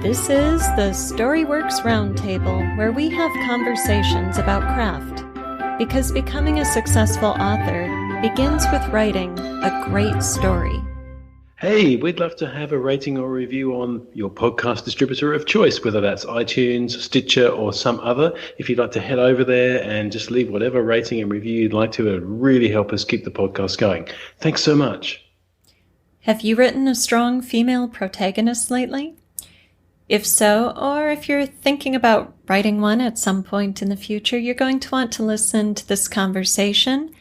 This is the Storyworks Roundtable, where we have conversations about craft. Because becoming a successful author begins with writing a great story. Hey, we'd love to have a rating or review on your podcast distributor of choice, whether that's iTunes, Stitcher, or some other. If you'd like to head over there and just leave whatever rating and review you'd like to, it would really help us keep the podcast going. Thanks so much. Have you written a strong female protagonist lately? If so, or if you're thinking about writing one at some point in the future, you're going to want to listen to this conversation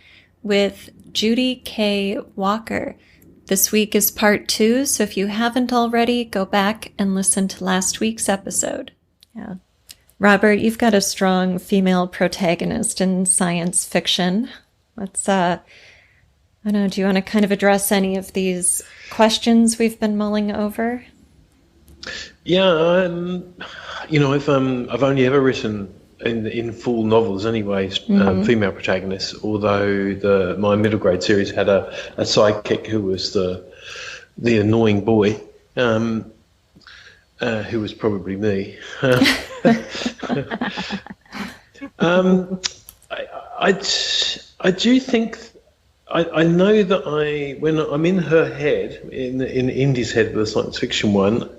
with Judy K Walker. This week is part 2, so if you haven't already, go back and listen to last week's episode. Yeah. Robert, you've got a strong female protagonist in science fiction. Let's, I don't know, do you want to kind of address any of these questions we've been mulling over? Yeah, I've only ever written in full novels anyway, female protagonists, although my middle grade series had a sidekick who was the annoying boy, who was probably me. I do think I know that when I'm in her head, in Indy's head with the science fiction one,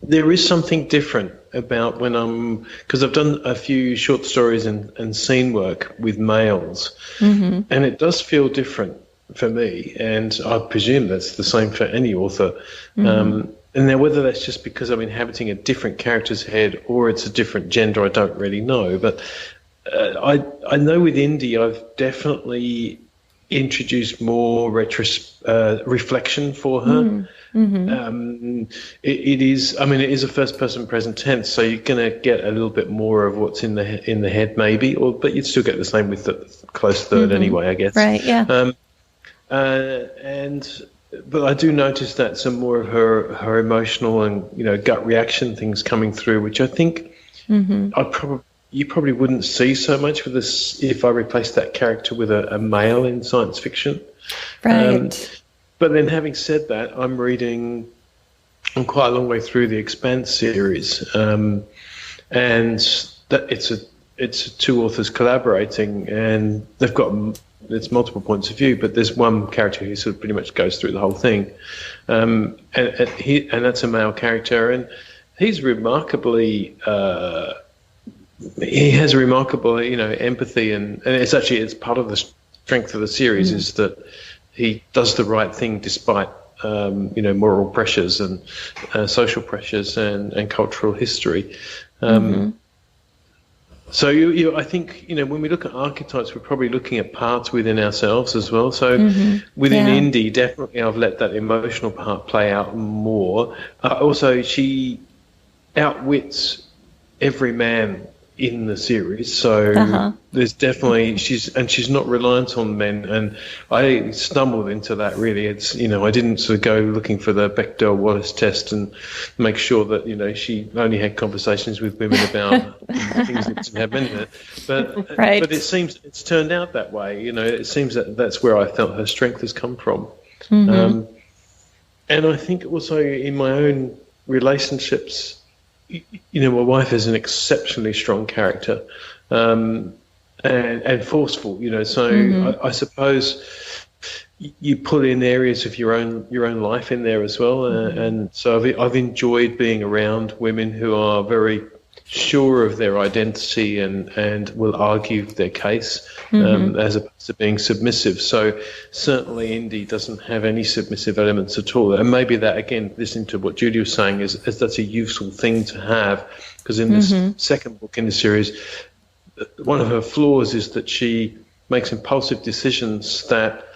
there is something different about when because I've done a few short stories and scene work with males, and it does feel different for me, and I presume that's the same for any author. And now whether that's just because I'm inhabiting a different character's head or it's a different gender, I don't really know. But I know with Indy, I've definitely introduced more reflection for her. It is a first person present tense, so you're going to get a little bit more of what's in the head maybe, but you'd still get the same with the close third anyway, I guess. Right, yeah. But I do notice that some more of her emotional and gut reaction things coming through, which I think you probably wouldn't see so much with this if I replaced that character with a male in science fiction. Right. But then having said that, I'm quite a long way through the Expanse series, and that it's two authors collaborating, and they've got multiple points of view, but there's one character who sort of pretty much goes through the whole thing, and that's a male character, and he's remarkably. He has remarkable, empathy, and it's part of the strength of the series is that he does the right thing despite, moral pressures and social pressures and cultural history. So I think, when we look at archetypes, we're probably looking at parts within ourselves as well. So within Indy, definitely I've let that emotional part play out more. Also, she outwits every man in the series, so there's definitely she's not reliant on men, and I stumbled into that really. It's I didn't sort of go looking for the Bechdel Wallace test and make sure that she only had conversations with women about things that didn't have men in it, but but it seems it's turned out that way. It seems that that's where I felt her strength has come from, and I think also in my own relationships. My wife is an exceptionally strong character, and forceful. So I suppose you pull in areas of your own life in there as well, and so I've enjoyed being around women who are very sure of their identity and will argue their case, as opposed to being submissive. So certainly Indy doesn't have any submissive elements at all. And maybe that, again, listening to what Judy was saying, is that's a useful thing to have, because in this second book in the series, one of her flaws is that she makes impulsive decisions that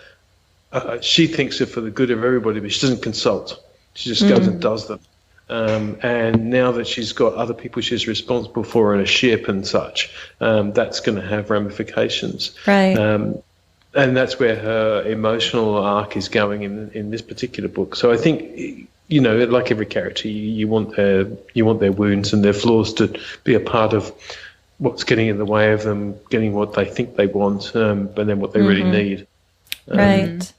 she thinks are for the good of everybody, but she doesn't consult. She just goes and does them. And now that she's got other people she's responsible for in a ship and such, that's going to have ramifications. Right. And that's where her emotional arc is going in this particular book. So I think, like every character, you want their wounds and their flaws to be a part of what's getting in the way of them getting what they think they want, but then what they really need. Right.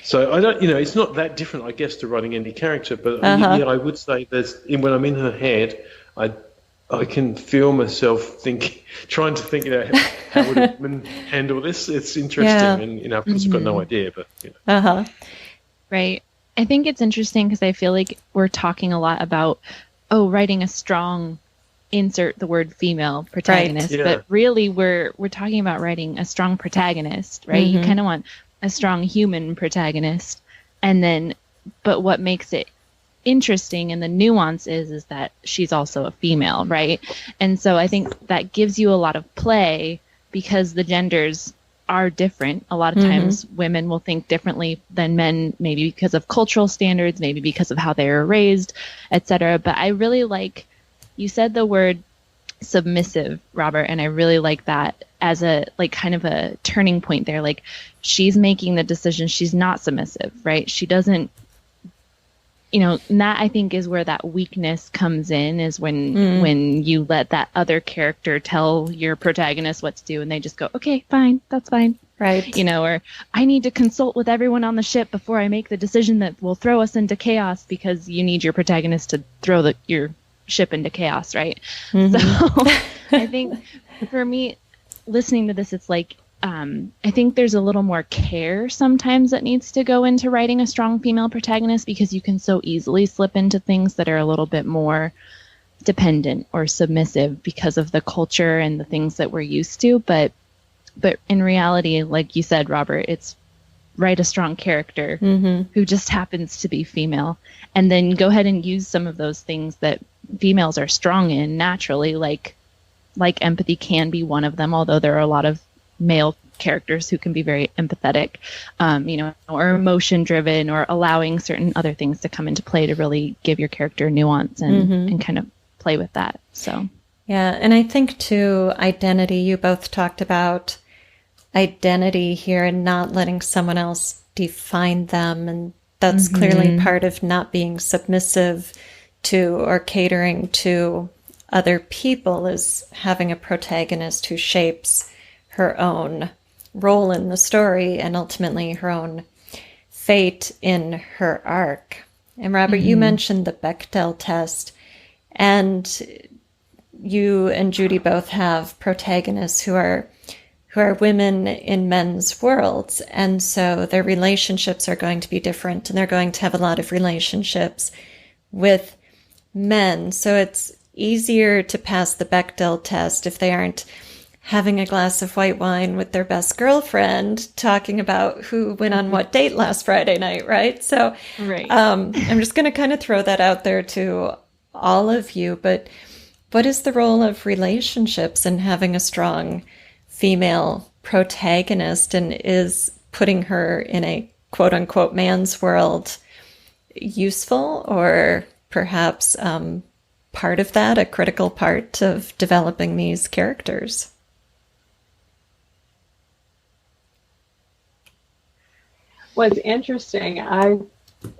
So I don't, it's not that different, I guess, to writing any character. But yeah, I would say when I'm in her head, I can feel myself trying to think, how would a woman handle this? It's interesting, and of course, I've got no idea, but Right. I think it's interesting because I feel like we're talking a lot about writing a strong, insert the word female protagonist, right. But really we're talking about writing a strong protagonist, right? You kind of want a strong human protagonist, but what makes it interesting and the nuance is that she's also a female, right? And so I think that gives you a lot of play because the genders are different. A lot of times women will think differently than men, maybe because of cultural standards, maybe because of how they were raised, etc. But I really like, you said the word submissive, Robert, and I really like that as a kind of a turning point there. Like, she's making the decision, she's not submissive, right? She doesn't, and that I think is where that weakness comes in, is when you let that other character tell your protagonist what to do and they just go, okay, fine, that's fine. Right. Or I need to consult with everyone on the ship before I make the decision that will throw us into chaos, because you need your protagonist to throw your ship into chaos, right? So I think for me, listening to this, it's like, I think there's a little more care sometimes that needs to go into writing a strong female protagonist, because you can so easily slip into things that are a little bit more dependent or submissive because of the culture and the things that we're used to. But in reality, like you said, Robert, it's write a strong character who just happens to be female, and then go ahead and use some of those things that females are strong in naturally, like empathy can be one of them, although there are a lot of male characters who can be very empathetic, or emotion driven, or allowing certain other things to come into play to really give your character nuance and kind of play with that. So, yeah. And I think too, identity, you both talked about identity here and not letting someone else define them. And that's clearly part of not being submissive to or catering to other people, is having a protagonist who shapes her own role in the story and ultimately her own fate in her arc. And Robert, you mentioned the Bechdel test, and you and Judy both have protagonists who are women in men's worlds, and so their relationships are going to be different, and they're going to have a lot of relationships with men. So it's easier to pass the Bechdel test if they aren't having a glass of white wine with their best girlfriend talking about who went on what date last Friday night, right? So right. I'm just going to kind of throw that out there to all of you. But what is the role of relationships in having a strong female protagonist, and is putting her in a quote-unquote man's world useful, or perhaps part of that, a critical part of developing these characters? What's interesting, I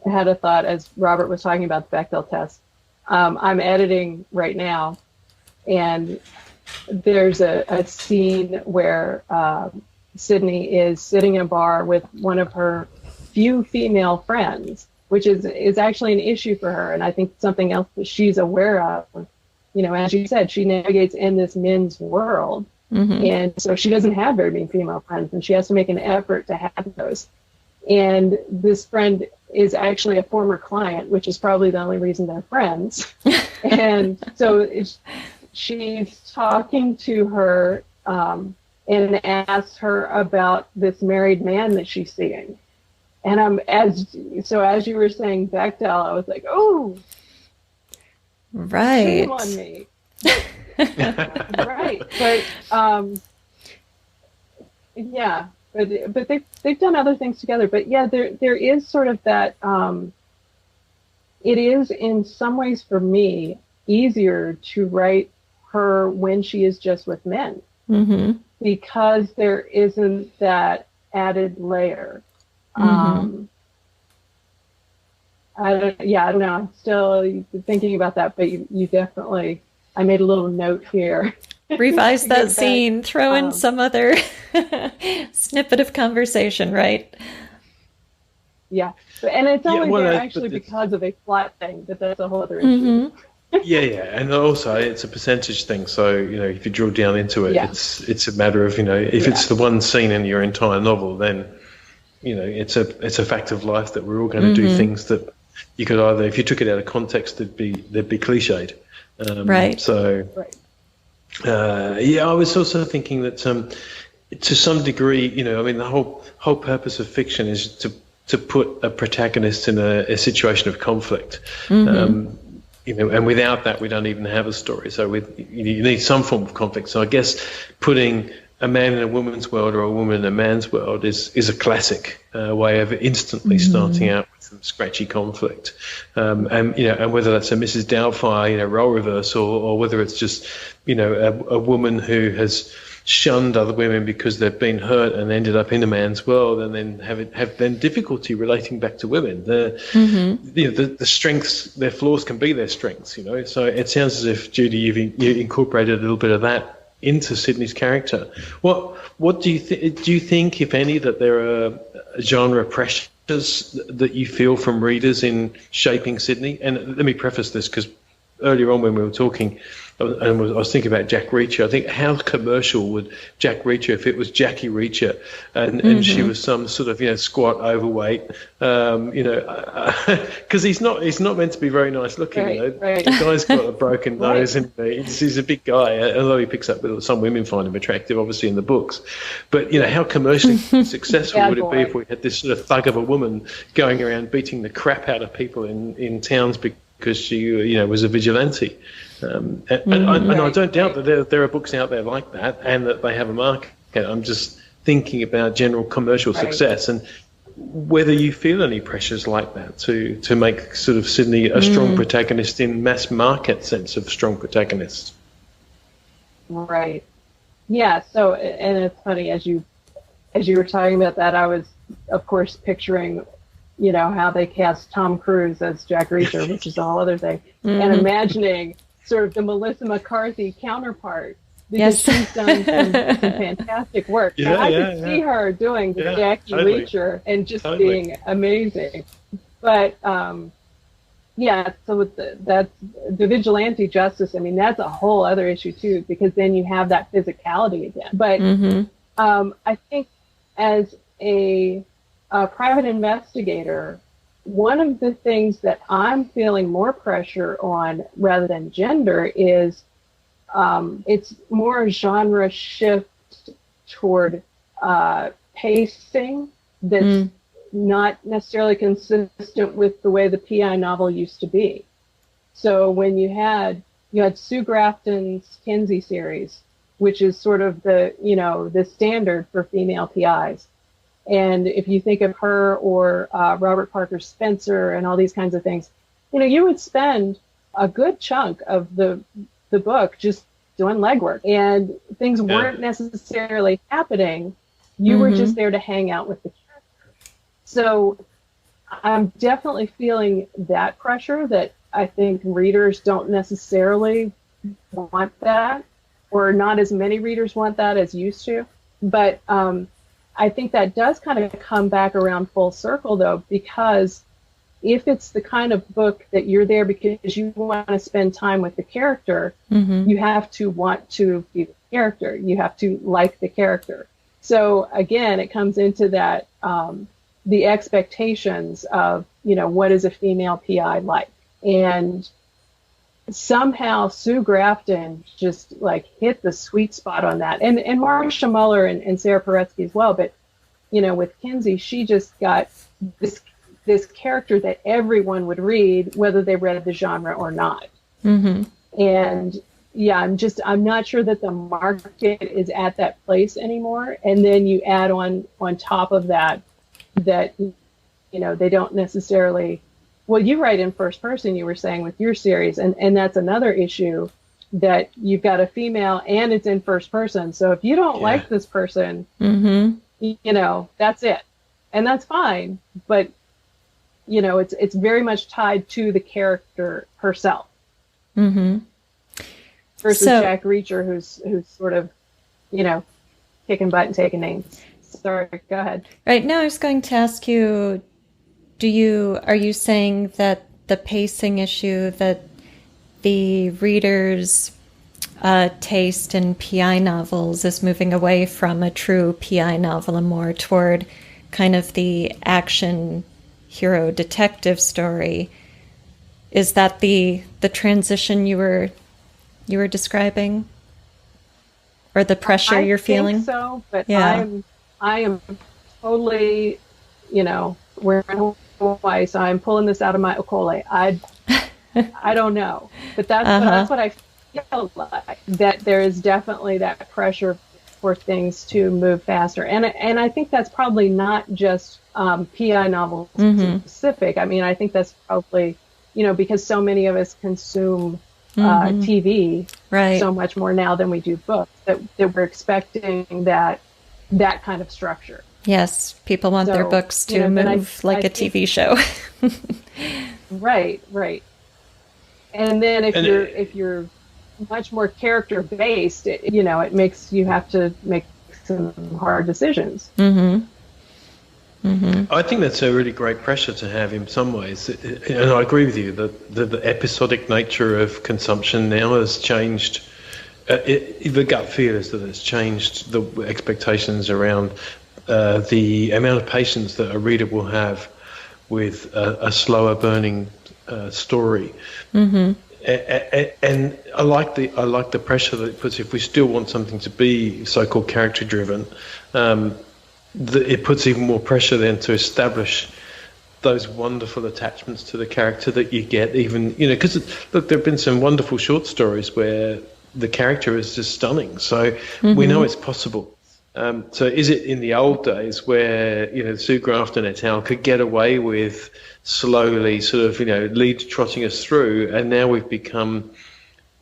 had a thought as Robert was talking about the Bechdel test. I'm editing right now, and there's a scene where Sydney is sitting in a bar with one of her few female friends, which is actually an issue for her, and I think something else that she's aware of. As you said, she navigates in this men's world, and so she doesn't have very many female friends, and she has to make an effort to have those. And this friend is actually a former client, which is probably the only reason they're friends. And so she's talking to her and asks her about this married man that she's seeing. And as you were saying Bechdel, I was like, oh, right, shame on me. Right, but yeah. But they've done other things together. But yeah, there is sort of that. It is in some ways for me easier to write her when she is just with men, because there isn't that added layer. I don't know. I'm still thinking about that, but you definitely. I made a little note here. Revise that scene, throw in some other snippet of conversation, right? Yeah, and it's only there actually because of a plot thing, but that's a whole other issue. Yeah, and also it's a percentage thing. So if you drill down into it, it's a matter of if it's the one scene in your entire novel, then it's a fact of life that we're all going to do things that you could either, if you took it out of context, they'd be cliched. Right. So, I was also thinking that to some degree, the whole purpose of fiction is to put a protagonist in a situation of conflict. And without that, we don't even have a story. So you need some form of conflict. So I guess putting a man in a woman's world or a woman in a man's world is a classic way of instantly starting out with some scratchy conflict. And whether that's a Mrs. Doubtfire, role reversal, or whether it's just, a woman who has shunned other women because they've been hurt and ended up in a man's world, and then have difficulty relating back to women. The strengths, their flaws can be their strengths. So it sounds as if, Judy, you incorporated a little bit of that into Sydney's character. What do you think? Do you think, if any, that there are genre pressures that you feel from readers in shaping Sydney? And let me preface this, because earlier on when we were talking, and I was thinking about Jack Reacher. I think, how commercial would Jack Reacher, if it was Jackie Reacher, and she was some sort of squat, overweight, because he's not meant to be very nice looking. Right. The guy's got a broken nose, and he's a big guy. Although he picks up, some women find him attractive, obviously in the books. But how commercially successful would it be if we had this sort of thug of a woman going around beating the crap out of people in towns because she was a vigilante? And I don't doubt that there are books out there like that, and that they have a market. I'm just thinking about general commercial success, and whether you feel any pressures like that to make sort of Sydney a strong protagonist in mass market sense of strong protagonist. Right. Yeah. So, and it's funny, as you were talking about that, I was, of course, picturing how they cast Tom Cruise as Jack Reacher, which is a whole other thing, and imagining sort of the Melissa McCarthy counterpart, because she's done some fantastic work. And I could see her doing the Jackie Reacher and just being amazing. But so with that's the vigilante justice. I mean, that's a whole other issue too, because then you have that physicality again. But I think as a private investigator, one of the things that I'm feeling more pressure on rather than gender is it's more a genre shift toward pacing that's not necessarily consistent with the way the PI novel used to be. So when you had Sue Grafton's Kinsey series, which is sort of the standard for female PIs. And if you think of her or Robert Parker Spencer and all these kinds of things, you would spend a good chunk of the book just doing legwork, and things weren't necessarily happening. You were just there to hang out with the character. So I'm definitely feeling that pressure, that I think readers don't necessarily want that, or not as many readers want that as used to. But I think that does kind of come back around full circle, though, because if it's the kind of book that you're there because you want to spend time with the character, you have to want to be the character. You have to like the character. So again, it comes into that, the expectations of, what is a female PI like? And somehow Sue Grafton just hit the sweet spot on that, and Marcia Muller and Sarah Paretsky as well. But with Kinsey, she just got this character that everyone would read, whether they read the genre or not. And I'm not sure that the market is at that place anymore. And then you add on top of that they don't necessarily. Well, you write in first person, you were saying, with your series, and that's another issue, that you've got a female and it's in first person. So if you don't like this person, that's it. And that's fine. But, it's very much tied to the character herself. Versus Jack Reacher, who's sort of, kicking butt and taking names. Sorry, go ahead. Right now I was going to ask you, are you saying that the pacing issue, that the reader's taste in PI novels is moving away from a true PI novel and more toward kind of the action hero detective story? Is that the transition you were describing, or the pressure you're feeling? I think so, but yeah. I am totally, we're in Hawaii, so I'm pulling this out of my okole. I don't know, but that's what I feel like, that there is definitely that pressure for things to move faster, and I think that's probably not just PI novels specific. I mean, I think that's probably because so many of us consume TV so much more now than we do books, that we're expecting that kind of structure. Yes, people want their books to move like a TV show. Right. And then if you're much more character based, it makes you have to make some hard decisions. I think that's a really great pressure to have in some ways, and I agree with you that the episodic nature of consumption now has changed. The gut feel is that it's changed the expectations around the amount of patience that a reader will have with a slower burning story. And I like the pressure that it puts. If we still want something to be so-called character driven, it puts even more pressure then to establish those wonderful attachments to the character that you get, even because look, there have been some wonderful short stories where the character is just stunning, so we know it's possible. So is it in the old days where Sue Grafton et al. Could get away with slowly sort of lead trotting us through, and now we've become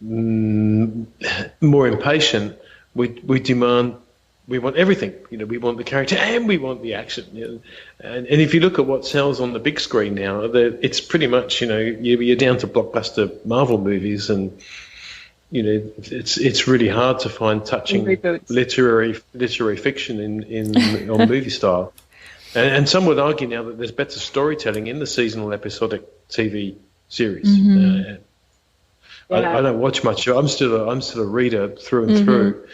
more impatient. We want everything. We want the character and we want the action. And if you look at what sells on the big screen now, it's pretty much you're down to blockbuster Marvel movies, and it's really hard to find touching literary fiction on movie style. And some would argue now that there's better storytelling in the seasonal episodic TV series. I don't watch much. I'm still a reader through and through.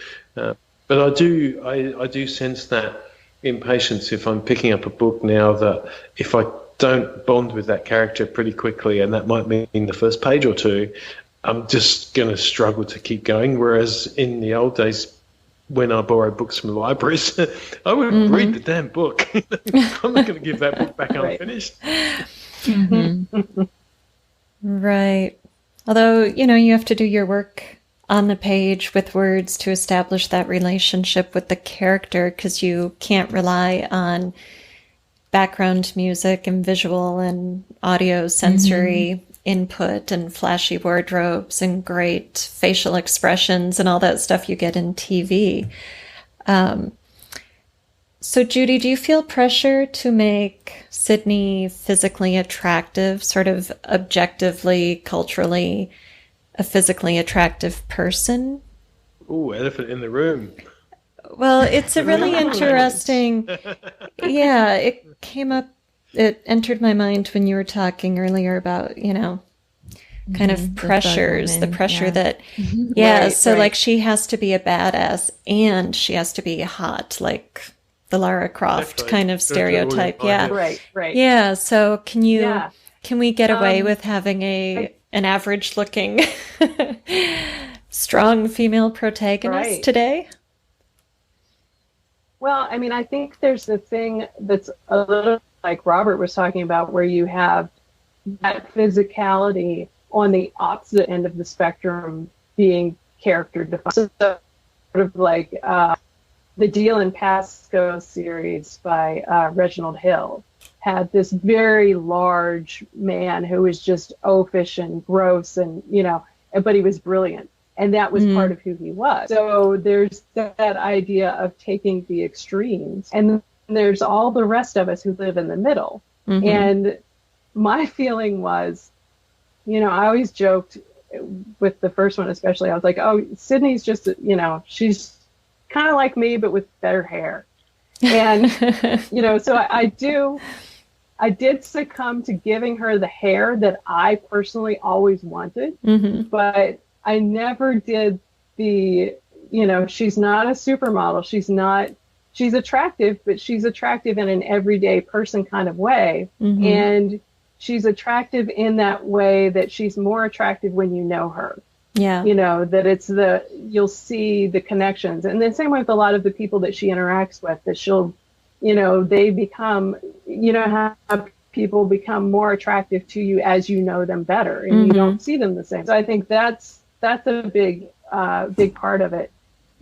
But I do sense that impatience if I'm picking up a book now, that if I don't bond with that character pretty quickly, and that might mean the first page or two, I'm just going to struggle to keep going. Whereas in the old days, when I borrowed books from libraries, I would read the damn book. I'm not going to give that book back unfinished. Right. Although, you have to do your work on the page with words to establish that relationship with the character, because you can't rely on background music and visual and audio sensory input and flashy wardrobes and great facial expressions and all that stuff you get in TV. So Judy, do you feel pressure to make Sydney physically attractive, sort of objectively, culturally a physically attractive person? Ooh, elephant in the room. Well, it's a really interesting, it came up, it entered my mind when you were talking earlier about, kind of pressures, the pressure that, like she has to be a badass and she has to be hot, like the Lara Croft kind of stereotype. Right. Yeah, so can we get away with having an average looking strong female protagonist today? Well, I mean, I think there's the thing that's a little like Robert was talking about, where you have that physicality on the opposite end of the spectrum being character defined. So sort of like the Deal and Pasco series by Reginald Hill had this very large man who was just oafish and gross and, but he was brilliant. And that was part of who he was. So there's that idea of taking the extremes. And there's all the rest of us who live in the middle. And my feeling was, I always joked with the first one especially. I was like, oh, Sydney's just, she's kind of like me, but with better hair. And, so I I did succumb to giving her the hair that I personally always wanted, but I never did the, she's not a supermodel. She's attractive, but she's attractive in an everyday person kind of way. And she's attractive in that way that she's more attractive when you know her. Yeah. That you'll see the connections. And the same way with a lot of the people that she interacts with, that she'll, they become, how people become more attractive to you as you know them better and you don't see them the same. So I think that's a big part of it.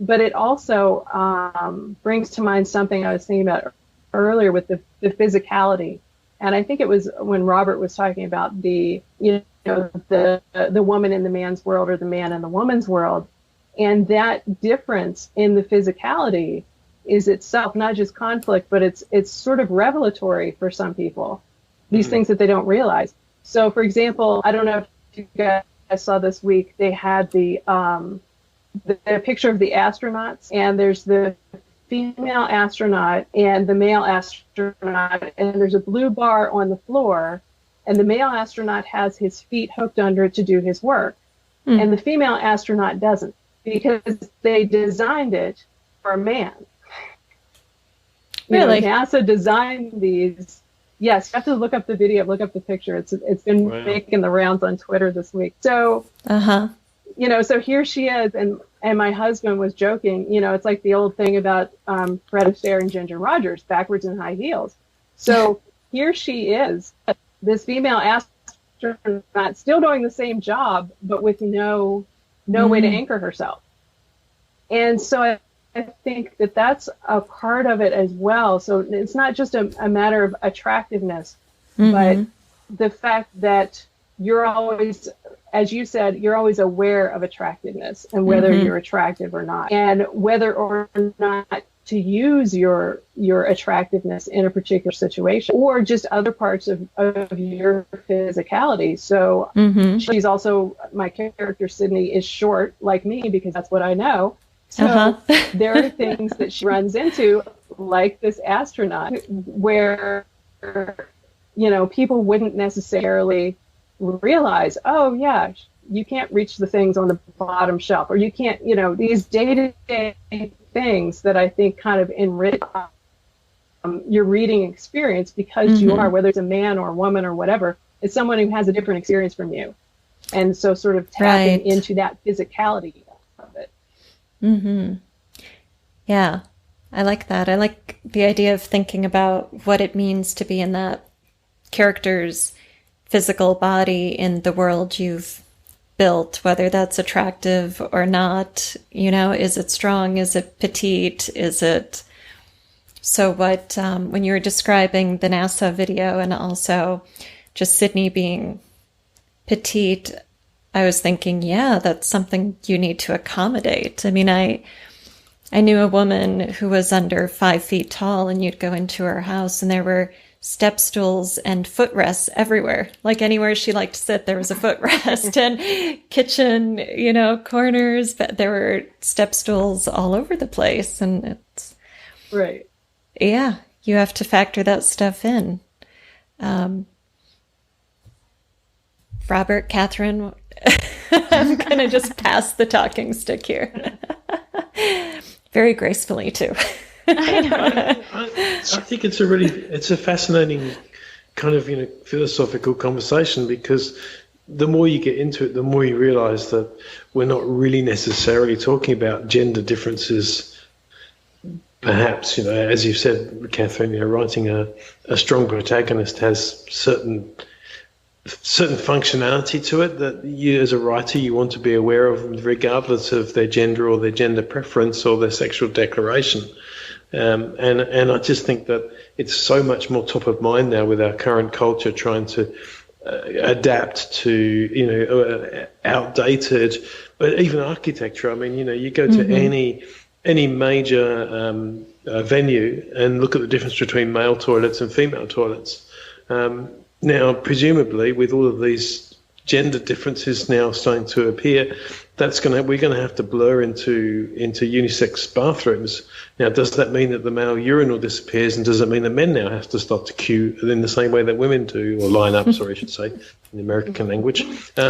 But it also brings to mind something I was thinking about earlier with the physicality. And I think it was when Robert was talking about the woman in the man's world or the man in the woman's world. And that difference in the physicality is itself not just conflict, but it's sort of revelatory for some people, these things that they don't realize. So, for example, I don't know if you guys saw this week, they had the picture of the astronauts, and there's the female astronaut and the male astronaut, and there's a blue bar on the floor, and the male astronaut has his feet hooked under it to do his work, and the female astronaut doesn't, because they designed it for a man. Really? NASA designed these. Yes, you have to look up the video, look up the picture. It's been making the rounds on Twitter this week. So, so here she is, and my husband was joking, it's like the old thing about Fred Astaire and Ginger Rogers, backwards in high heels. So here she is, this female astronaut, still doing the same job, but with no way to anchor herself. And so I think that that's a part of it as well. So it's not just a matter of attractiveness, but the fact that you're always, as you said, you're always aware of attractiveness and whether you're attractive or not, and whether or not to use your attractiveness in a particular situation or just other parts of your physicality. So she's also, my character Sydney is short like me because that's what I know. So there are things that she runs into, like this astronaut, where, people wouldn't necessarily realize, oh yeah, you can't reach the things on the bottom shelf, or you can't, these day-to-day things that I think kind of enrich your reading experience, because you are, whether it's a man or a woman or whatever, it's someone who has a different experience from you. And so sort of tapping into that physicality of it. Yeah, I like that. I like the idea of thinking about what it means to be in that character's physical body in the world you've built, whether that's attractive or not. Is it strong? Is it petite? Is it... So what, when you were describing the NASA video and also just Sydney being petite, I was thinking, yeah, that's something you need to accommodate. I mean, I knew a woman who was under 5 feet tall, and you'd go into her house and there were step stools and footrests everywhere. Like anywhere she liked to sit, there was a footrest, and kitchen, corners, but there were step stools all over the place. And it's yeah, you have to factor that stuff in. Robert, Catherine, I'm going to just pass the talking stick here. Very gracefully, too. I think it's a fascinating kind of, philosophical conversation, because the more you get into it, the more you realize that we're not really necessarily talking about gender differences. Perhaps, as you said, Catherine, writing a strong protagonist has certain functionality to it that you, as a writer, you want to be aware of, regardless of their gender or their gender preference or their sexual declaration. And I just think that it's so much more top of mind now with our current culture, trying to adapt to outdated, but even architecture. I mean, you go to any major venue and look at the difference between male toilets and female toilets. Now, presumably, with all of these gender differences now starting to appear, we're going to have to blur into unisex bathrooms. Now, does that mean that the male urinal disappears, and does it mean that men now have to start to queue in the same way that women do, or line up, sorry, I should say, in the American language? So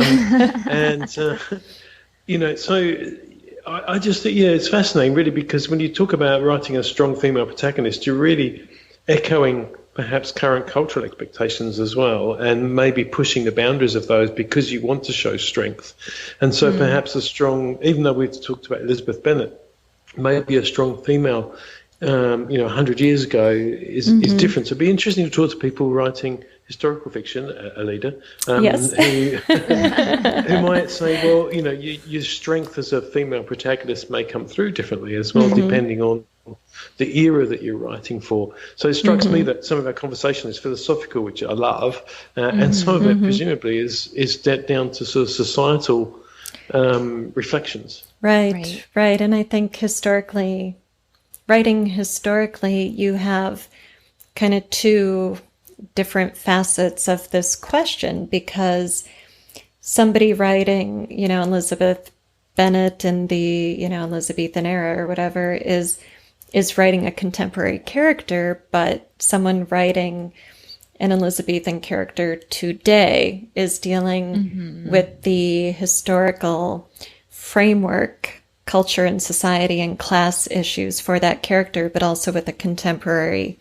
I just think, it's fascinating, really, because when you talk about writing a strong female protagonist, you're really echoing perhaps current cultural expectations as well, and maybe pushing the boundaries of those because you want to show strength. And so perhaps a strong, even though we've talked about Elizabeth Bennet, maybe a strong female, 100 years ago is different. So it'd be interesting to talk to people writing historical fiction, Alida, yes. who might say, well, your strength as a female protagonist may come through differently as well, depending on the era that you're writing for. So it strikes me that some of our conversation is philosophical, which I love, and some of it presumably is down to sort of societal reflections. Right. And I think writing historically, you have kind of two different facets of this question, because somebody writing, Elizabeth Bennet in the, Elizabethan era or whatever is writing a contemporary character, but someone writing an Elizabethan character today is dealing with the historical framework, culture and society and class issues for that character, but also with a contemporary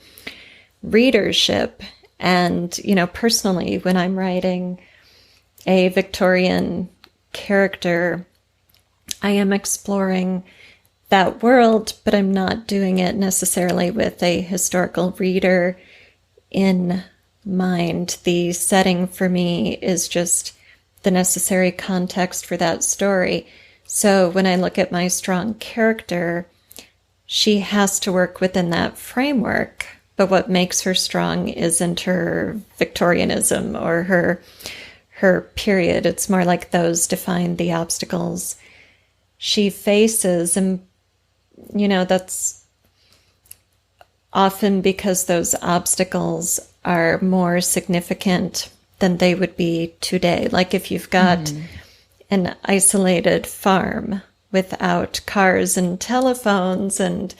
readership. And, personally, when I'm writing a Victorian character, I am exploring that world, but I'm not doing it necessarily with a historical reader in mind. The setting for me is just the necessary context for that story. So when I look at my strong character, she has to work within that framework. But what makes her strong isn't her Victorianism or her period. It's more like those define the obstacles she faces. And, that's often because those obstacles are more significant than they would be today. Like if you've got an isolated farm without cars and telephones and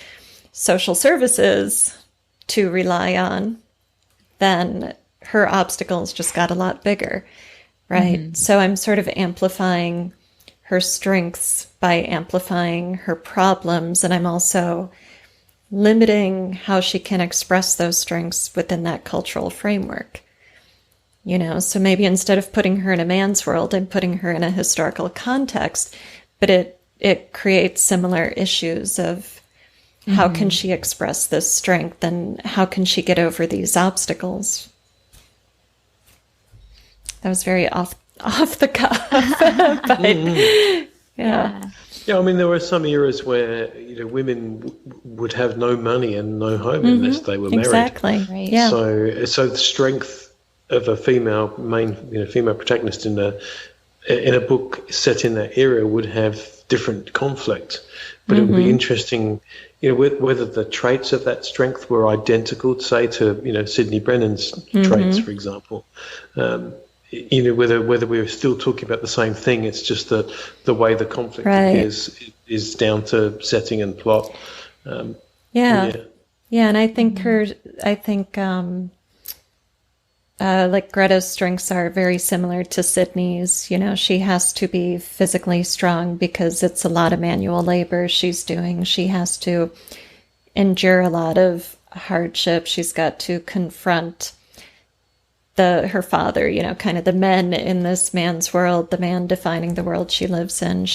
social services to rely on, then her obstacles just got a lot bigger, right? So I'm sort of amplifying her strengths by amplifying her problems, and I'm also limiting how she can express those strengths within that cultural framework. So maybe instead of putting her in a man's world, I'm putting her in a historical context, but it creates similar issues of how can she express this strength, and how can she get over these obstacles? That was very off the cuff, but yeah. I mean, there were some eras where women would have no money and no home unless they were married. Exactly. Right. Yeah. So the strength of a female protagonist in a book set in that era would have different conflict, but it would be interesting, whether the traits of that strength were identical, say, to Sydney Brennan's traits, for example. Whether we were still talking about the same thing. It's just that the way the conflict appears is down to setting and plot. And I think like Greta's strengths are very similar to Sydney's. She has to be physically strong because it's a lot of manual labor she's doing. She has to endure a lot of hardship. She's got to confront her father, kind of the men in this man's world, the man defining the world she lives in.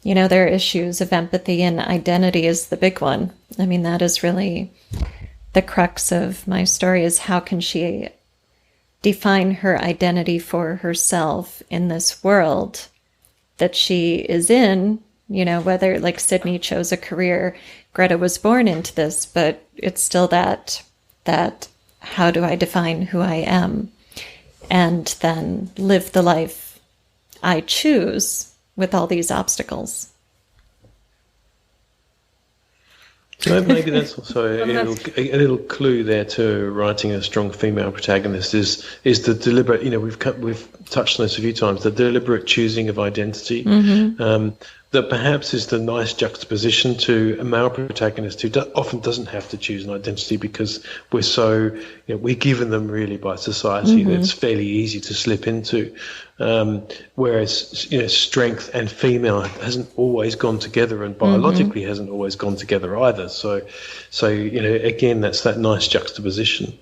There are issues of empathy, and identity is the big one. I mean, that is really the crux of my story, is how can she define her identity for herself in this world that she is in, whether, like, Sydney chose a career, Greta was born into this, but it's still that how do I define who I am, and then live the life I choose with all these obstacles. Maybe that's also a little clue there to writing a strong female protagonist is the deliberate. We've touched on this a few times. The deliberate choosing of identity. That perhaps is the nice juxtaposition to a male protagonist who often doesn't have to choose an identity because we're given them really by society. That it's fairly easy to slip into. Whereas strength and female hasn't always gone together, and biologically hasn't always gone together either. So again, that's that nice juxtaposition.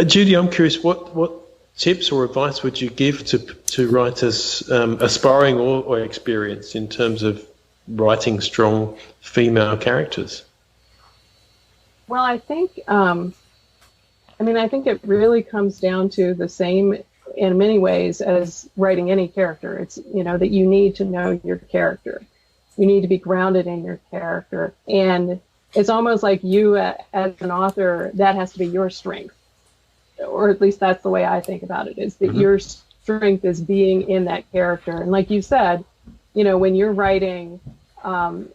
Judy, I'm curious, what tips or advice would you give to writers aspiring or experienced in terms of writing strong female characters? Well, I think I think it really comes down to the same in many ways as writing any character. It's that you need to know your character. You need to be grounded in your character, and it's almost like you as an author, that has to be your strength. Or at least that's the way I think about it, is that your strength is being in that character. And like you said, when you're writing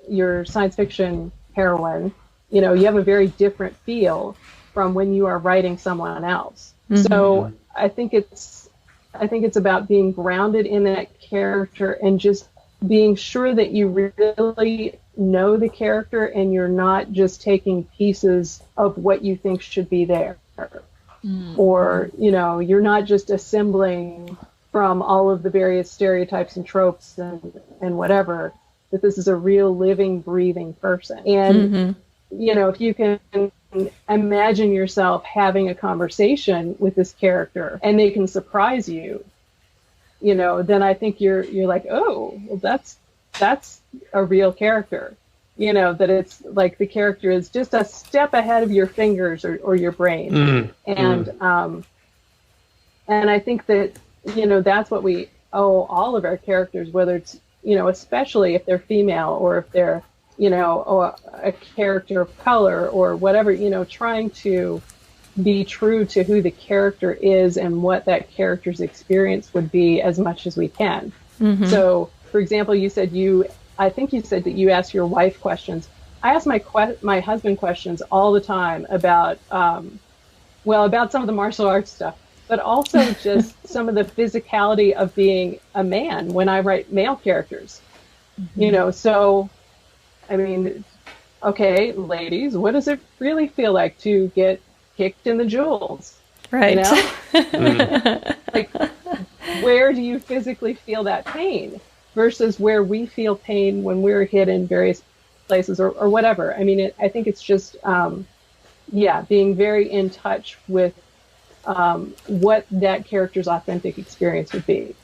your science fiction heroine, you have a very different feel from when you are writing someone else. So I think it's about being grounded in that character and just being sure that you really know the character and you're not just taking pieces of what you think should be there. Or, you're not just assembling from all of the various stereotypes and tropes and whatever, that this is a real living, breathing person. And, if you can imagine yourself having a conversation with this character and they can surprise you, then I think you're like, oh, well, that's a real character. That it's like the character is just a step ahead of your fingers or your brain. And I think that, that's what we owe all of our characters, whether it's, especially if they're female or if they're, a character of color or whatever, trying to be true to who the character is and what that character's experience would be as much as we can. So, for example, I think you said that you ask your wife questions. I ask my husband questions all the time about some of the martial arts stuff, but also just some of the physicality of being a man when I write male characters. So, okay, ladies, what does it really feel like to get kicked in the jewels? Right. Like, where do you physically feel that pain? Versus where we feel pain when we're hit in various places or whatever. I think it's just, being very in touch with what that character's authentic experience would be.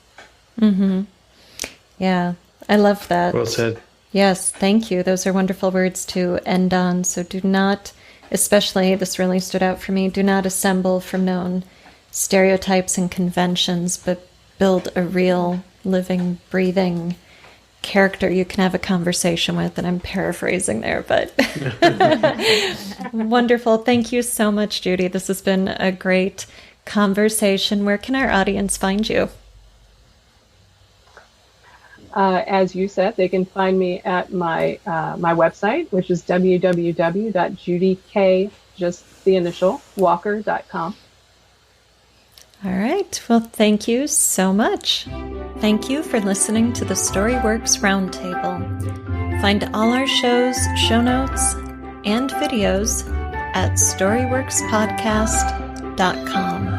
Yeah, I love that. Well said. Yes, thank you. Those are wonderful words to end on. So do not, especially, this really stood out for me, do not assemble from known stereotypes and conventions, but build a real living, breathing character you can have a conversation with. And I'm paraphrasing there, but wonderful. Thank you so much, Judy. This has been a great conversation. Where can our audience find you? As you said, they can find me at my website, which is www.judyk.walker.com. All right. Well, thank you so much. Thank you for listening to the StoryWorks Roundtable. Find all our shows, show notes, and videos at storyworkspodcast.com.